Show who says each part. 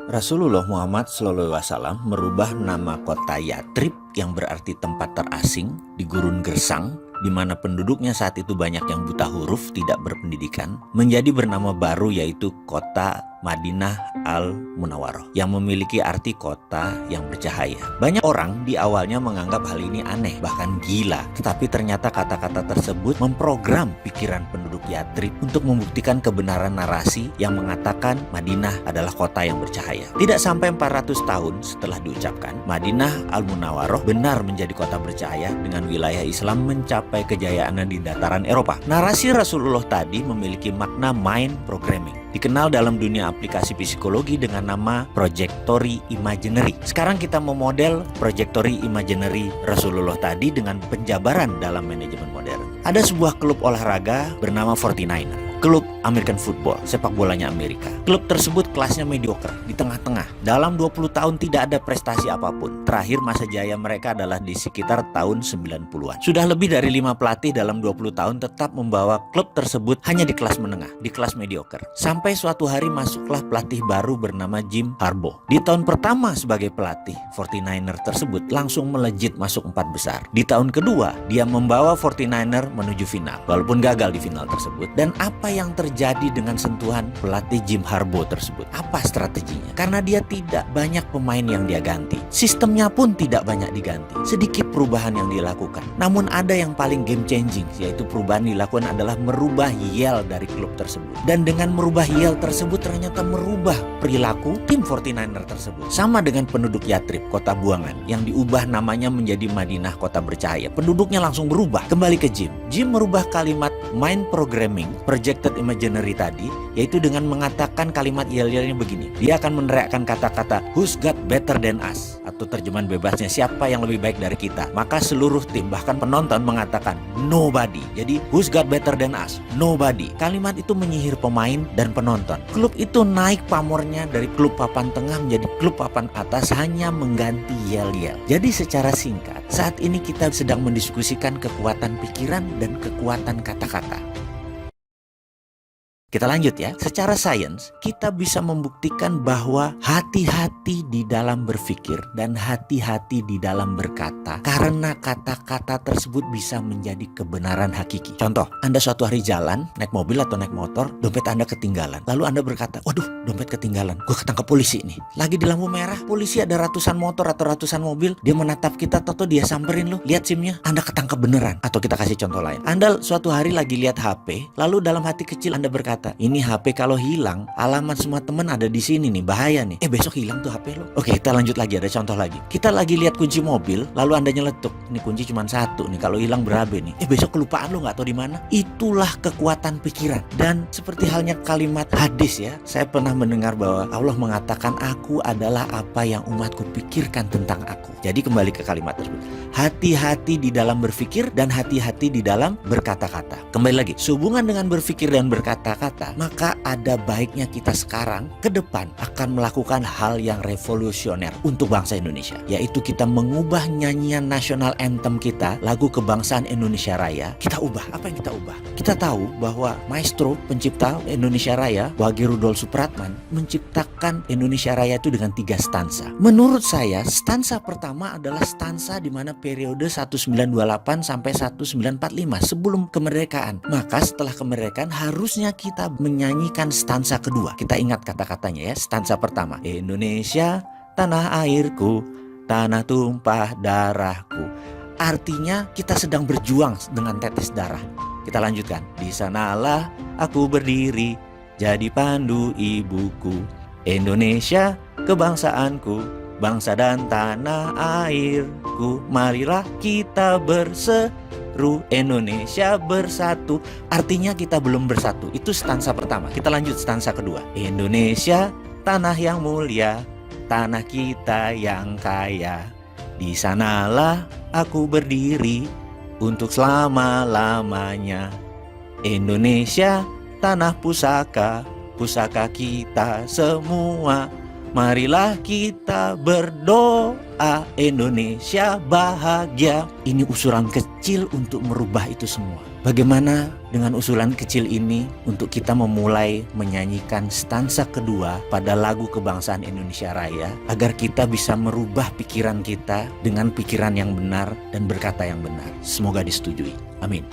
Speaker 1: Rasulullah Muhammad SAW merubah nama kota Yatrib yang berarti tempat terasing di gurun gersang, di mana penduduknya saat itu banyak yang buta huruf, tidak berpendidikan, menjadi bernama baru yaitu kota Madinah Al-Munawwaroh yang memiliki arti kota yang bercahaya. Banyak orang di awalnya menganggap hal ini aneh, bahkan gila. Tetapi ternyata kata-kata tersebut memprogram pikiran penduduk Yatrib untuk membuktikan kebenaran narasi yang mengatakan Madinah adalah kota yang bercahaya. Tidak sampai 400 tahun setelah diucapkan, Madinah Al-Munawwaroh benar menjadi kota bercahaya dengan wilayah Islam mencapai kejayaannya di dataran Eropa. Narasi Rasulullah tadi memiliki makna mind programming, dikenal dalam dunia aplikasi psikologi dengan nama Projectory Imaginary. Sekarang kita memodel Projectory Imaginary Rasulullah tadi dengan penjabaran dalam manajemen modern. Ada sebuah klub olahraga bernama 49er. Klub American Football, sepak bolanya Amerika. Klub tersebut kelasnya mediocre, di tengah-tengah. Dalam 20 tahun tidak ada prestasi apapun. Terakhir masa jaya mereka adalah di sekitar tahun 90-an. Sudah lebih dari 5 pelatih dalam 20 tahun tetap membawa klub tersebut hanya di kelas menengah, di kelas mediocre. Sampai suatu hari masuklah pelatih baru bernama Jim Harbaugh. Di tahun pertama sebagai pelatih, 49er tersebut langsung melejit masuk 4 besar. Di tahun kedua, dia membawa 49er menuju final, walaupun gagal di final tersebut. Dan apa yang terjadi dengan sentuhan pelatih Jim Harbaugh tersebut? Apa strateginya? Karena dia tidak banyak pemain yang dia ganti, sistemnya pun tidak banyak diganti, sedikit perubahan yang dilakukan. Namun ada yang paling game changing, yaitu perubahan dilakukan adalah merubah yel dari klub tersebut. Dan dengan merubah yel tersebut ternyata merubah perilaku tim 49er tersebut. Sama dengan penduduk Yatrib, kota buangan, yang diubah namanya menjadi Madinah, kota bercahaya. Penduduknya langsung berubah. Kembali ke Jim. Jim merubah kalimat mind programming, projected imaginary tadi, yaitu dengan mengatakan kalimat yel-yelnya begini. Dia akan meneriakkan kata-kata who's got better than us, atau terjemahan bebasnya siapa yang lebih baik dari kita. Maka seluruh tim, bahkan penonton mengatakan nobody. Jadi who's got better than us, nobody. Kalimat itu menyihir pemain dan penonton. Klub itu naik pamornya dari klub papan tengah menjadi klub papan atas hanya mengganti yel-yel. Jadi secara singkat, saat ini kita sedang mendiskusikan kekuatan pikiran dan kekuatan kata-kata. Kita lanjut ya. Secara sains, kita bisa membuktikan bahwa hati-hati di dalam berpikir dan hati-hati di dalam berkata, karena kata-kata tersebut bisa menjadi kebenaran hakiki. Contoh, Anda suatu hari jalan, naik mobil atau naik motor, dompet Anda ketinggalan. Lalu Anda berkata, waduh, dompet ketinggalan, gue ketangkep polisi nih. Lagi di lampu merah, polisi ada ratusan motor atau ratusan mobil, dia menatap kita, toto dia samperin lo, lihat SIM-nya, Anda ketangkep beneran. Atau kita kasih contoh lain. Anda suatu hari lagi lihat HP, lalu dalam hati kecil Anda berkata, ini HP kalau hilang, alamat semua teman ada di sini nih, bahaya nih. Besok hilang tuh HP lo. Oke, kita lanjut lagi, ada contoh lagi. Kita lagi lihat kunci mobil, lalu Anda nyeletuk, ini kunci cuma satu nih, kalau hilang berabe nih. Besok kelupaan lo, nggak tahu di mana. Itulah kekuatan pikiran. Dan seperti halnya kalimat hadis ya, saya pernah mendengar bahwa Allah mengatakan, aku adalah apa yang umatku pikirkan tentang aku. Jadi kembali ke kalimat tersebut. Hati-hati di dalam berpikir dan hati-hati di dalam berkata-kata. Kembali lagi, sehubungan dengan berpikir dan berkata-kata, maka ada baiknya kita sekarang ke depan akan melakukan hal yang revolusioner untuk bangsa Indonesia, yaitu kita mengubah nyanyian nasional anthem kita, lagu kebangsaan Indonesia Raya. Kita ubah. Apa yang kita ubah? Kita tahu bahwa maestro pencipta Indonesia Raya, Wage Rudolf Supratman, menciptakan Indonesia Raya itu dengan 3 stansa. Menurut saya, stansa pertama adalah stansa di mana periode 1928 sampai 1945 sebelum kemerdekaan. Maka setelah kemerdekaan harusnya kita menyanyikan stansa kedua. Kita ingat kata-katanya ya. Stansa pertama, Indonesia tanah airku, tanah tumpah darahku. Artinya kita sedang berjuang dengan tetes darah. Kita lanjutkan. Di sanalah aku berdiri, jadi pandu ibuku. Indonesia kebangsaanku, bangsa dan tanah airku. Marilah kita berseru, Indonesia bersatu. Artinya kita belum bersatu. Itu stansa pertama. Kita lanjut stansa kedua. Indonesia tanah yang mulia, tanah kita yang kaya. Di sanalah aku berdiri untuk selama-lamanya. Indonesia tanah pusaka, pusaka kita semua. Marilah kita berdoa, Indonesia bahagia. Ini usulan kecil untuk merubah itu semua. Bagaimana dengan usulan kecil ini untuk kita memulai menyanyikan stansa kedua pada lagu kebangsaan Indonesia Raya, agar kita bisa merubah pikiran kita dengan pikiran yang benar dan berkata yang benar. Semoga disetujui. Amin.